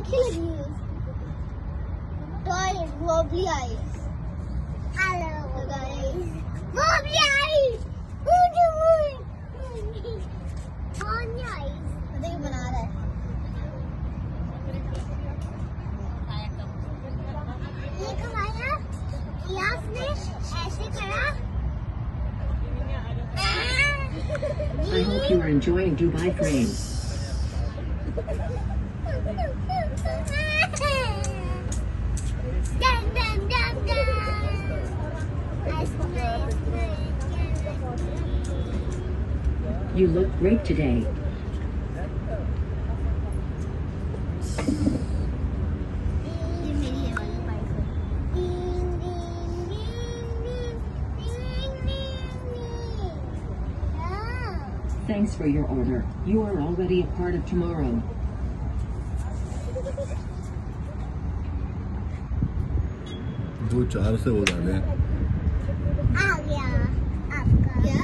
अच्छी लगी है toy wobbly eyes hello guys wobbly eyes देखिए बना रहा है ये कमाया ये आपने ऐसे करा I hope you are enjoying Dubai frame. You look great today. Thanks for your order. You are already a part of tomorrow. दो चार से वो डाले आ गया आपका क्या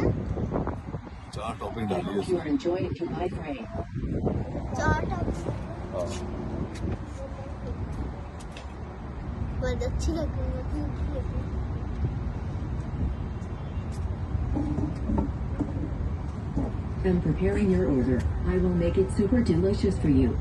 4 टॉपिंग I डाली hope you are enjoying Dubai frame. चार टॉप बहुत अच्छी लग रही है I'm preparing your order. I will make it super delicious for you.